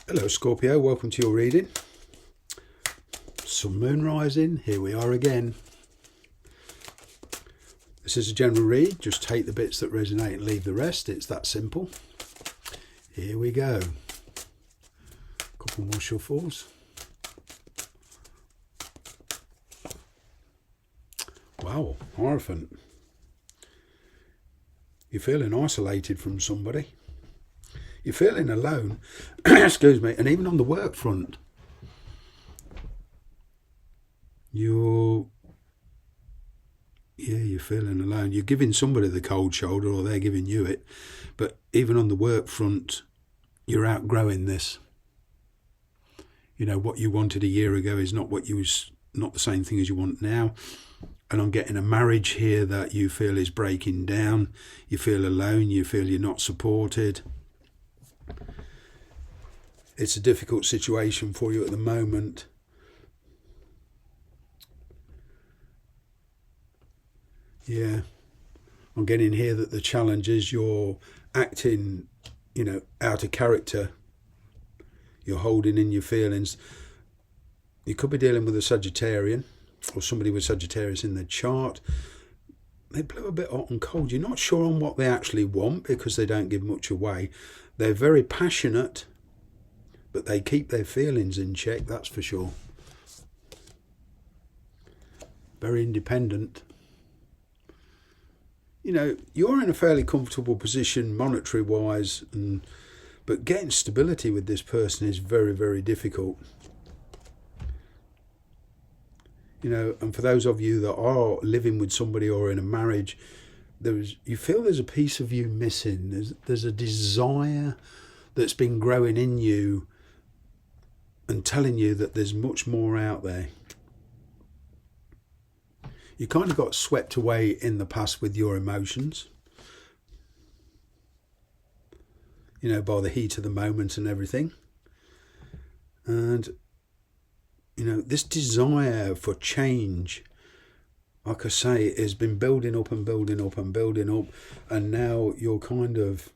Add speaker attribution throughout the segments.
Speaker 1: Hello Scorpio, welcome to your reading. Sun, moon, rising, here we are again. This is a general read, just take the bits that resonate and leave the rest, it's that simple. Here we go. Couple more shuffles. Wow, Hierophant. You're feeling isolated from somebody. You're feeling alone, excuse me, and even on the work front, you're feeling alone. You're giving somebody the cold shoulder, or they're giving you it. But even on the work front, you're outgrowing this. You know, what you wanted a year ago is not the same thing as you want now. And I'm getting a marriage here that you feel is breaking down. You feel alone. You feel you're not supported. It's a difficult situation for you at the moment. Yeah, I'm getting here that the challenge is you're acting, out of character. You're holding in your feelings. You could be dealing with a Sagittarian or somebody with Sagittarius in their chart. They blow a bit hot and cold. You're not sure on what they actually want because they don't give much away. They're very passionate, but they keep their feelings in check, that's for sure. Very independent. You're in a fairly comfortable position monetary-wise, but getting stability with this person is very, very difficult. And for those of you that are living with somebody or in a marriage, you feel there's a piece of you missing. There's a desire that's been growing in you and telling you that there's much more out there. You kind of got swept away in the past with your emotions, by the heat of the moment and everything. And, this desire for change, like I say, has been building up and building up and building up. And now you're kind of,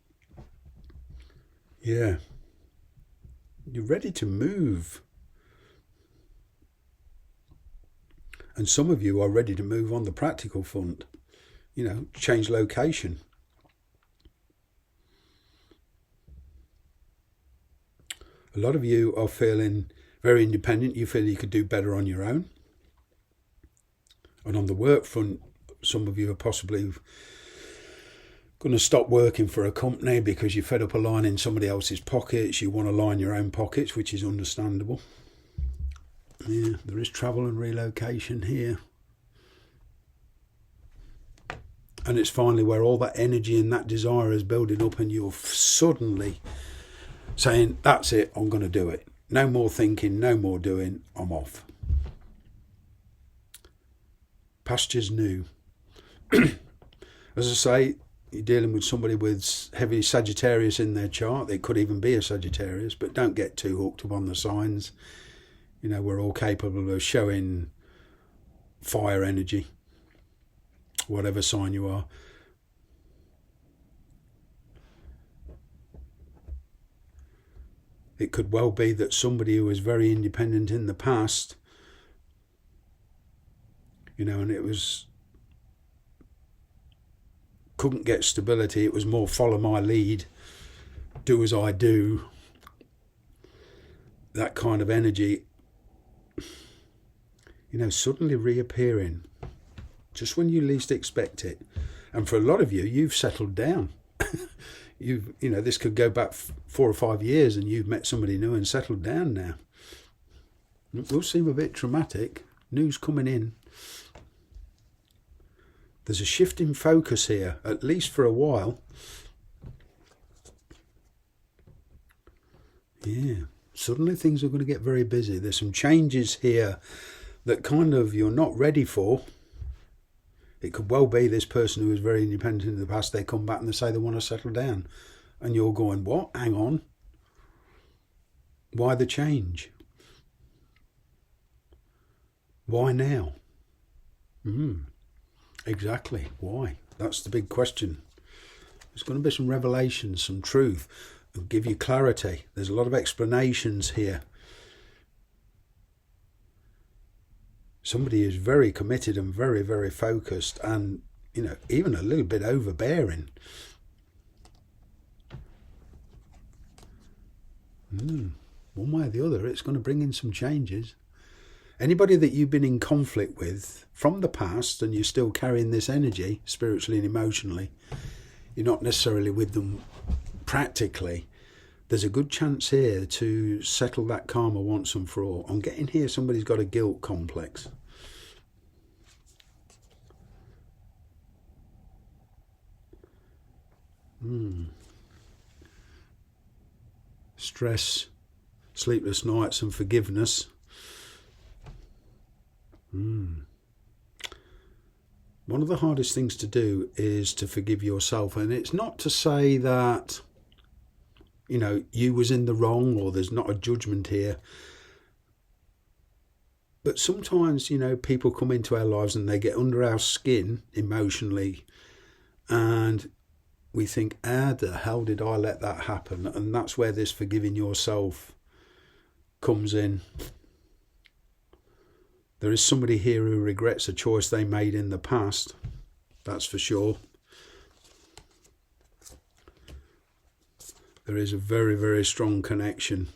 Speaker 1: you're ready to move. And some of you are ready to move on the practical front, change location. A lot of you are feeling very independent. You feel you could do better on your own. And on the work front, some of you are possibly going to stop working for a company because you're fed up of lining somebody else's pockets. You want to line your own pockets, which is understandable. Yeah, there is travel and relocation here. And it's finally where all that energy and that desire is building up and you're suddenly saying, that's it, I'm going to do it. No more thinking, no more doing, I'm off. Pasture's new. As I say, you're dealing with somebody with heavy Sagittarius in their chart. It could even be a Sagittarius, but don't get too hooked up on the signs. We're all capable of showing fire energy, whatever sign you are. It could well be that somebody who was very independent in the past, and couldn't get stability. It was more follow my lead, do as I do, that kind of energy. Suddenly reappearing just when you least expect it. And for a lot of you, you've settled down. This could go back 4 or 5 years and you've met somebody new and settled down now. It will seem a bit traumatic. News coming in. There's a shift in focus here, at least for a while. Yeah, suddenly things are going to get very busy. There's some changes here that kind of you're not ready for. It could well be this person who was very independent in the past, they come back and they say they want to settle down. And you're going, what? Hang on. Why the change? Why now? Exactly. Why? That's the big question. There's going to be some revelations, some truth. and give you clarity. There's a lot of explanations here. Somebody is very committed and very, very focused, and, you know, even a little bit overbearing. One way or the other, it's going to bring in some changes. Anybody that you've been in conflict with from the past and you're still carrying this energy, spiritually and emotionally, you're not necessarily with them practically, there's a good chance here to settle that karma once and for all. I'm getting here somebody's got a guilt complex. Stress, sleepless nights and forgiveness. One of the hardest things to do is to forgive yourself. And it's not to say that, you know, you was in the wrong or there's not a judgment here. But sometimes, you know, people come into our lives and they get under our skin emotionally, and we think, how the hell did I let that happen? And that's where this forgiving yourself comes in. There is somebody here who regrets a choice they made in the past, that's for sure. There is a very, very strong connection,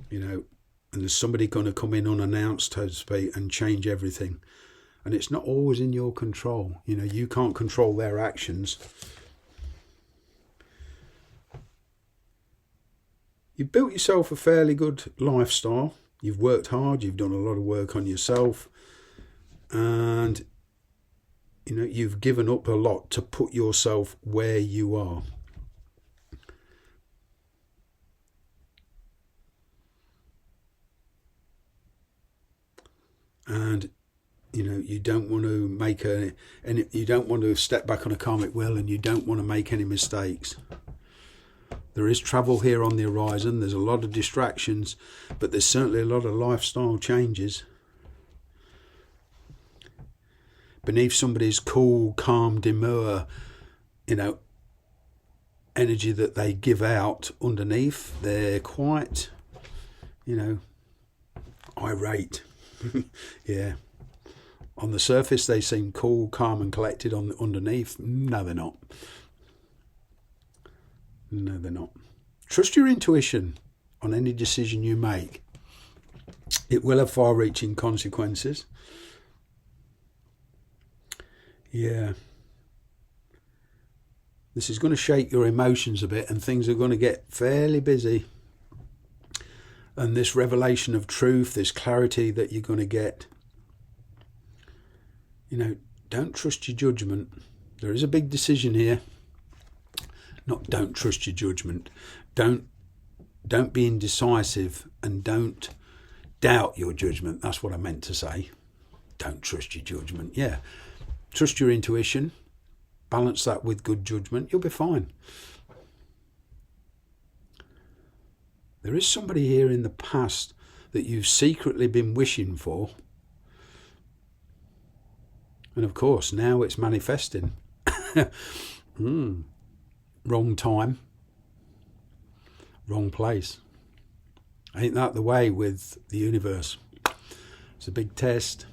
Speaker 1: you know, and there's somebody going to come in unannounced, so to speak, and change everything. And it's not always in your control. You know, you can't control their actions. You've built yourself a fairly good lifestyle. You've worked hard. You've done a lot of work on yourself. And, you know, you've given up a lot to put yourself where you are. And, you know, you don't want to make you don't want to step back on a karmic wheel, and you don't want to make any mistakes. There is travel here on the horizon. There's a lot of distractions, but there's certainly a lot of lifestyle changes. Beneath somebody's cool, calm, demure, you know, energy that they give out underneath, they're quite, you know, irate. Yeah. On the surface, they seem cool, calm and collected. Underneath, no, they're not. No, they're not. Trust your intuition on any decision you make. It will have far-reaching consequences. Yeah. This is going to shake your emotions a bit, and things are going to get fairly busy. And this revelation of truth, this clarity that you're going to get, you know, don't trust your judgment. There is a big decision here. Not don't trust your judgment. Don't be indecisive, and don't doubt your judgment. That's what I meant to say. Don't trust your judgment. Yeah. Trust your intuition. Balance that with good judgment. You'll be fine. There is somebody here in the past that you've secretly been wishing for. And of course, now it's manifesting. Wrong time. Wrong place. Ain't that the way with the universe? It's a big test.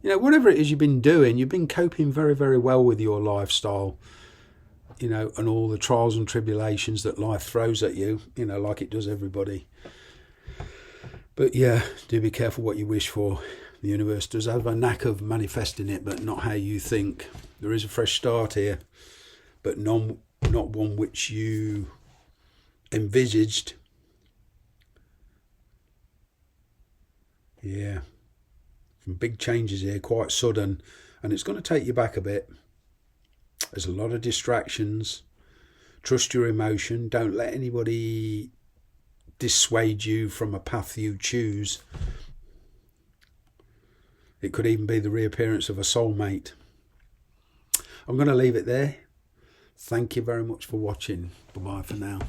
Speaker 1: You know, whatever it is you've been doing, you've been coping very, very well with your lifestyle, you know, and all the trials and tribulations that life throws at you, you know, like it does everybody. But yeah, do be careful what you wish for. The universe does have a knack of manifesting it, but not how you think. There is a fresh start here, but not one which you envisaged. Yeah. Some big changes here, quite sudden, and it's going to take you back a bit. There's a lot of distractions. Trust your emotion. Don't let anybody dissuade you from a path you choose. It could even be the reappearance of a soulmate. I'm going to leave it there. Thank you very much for watching. Bye-bye for now.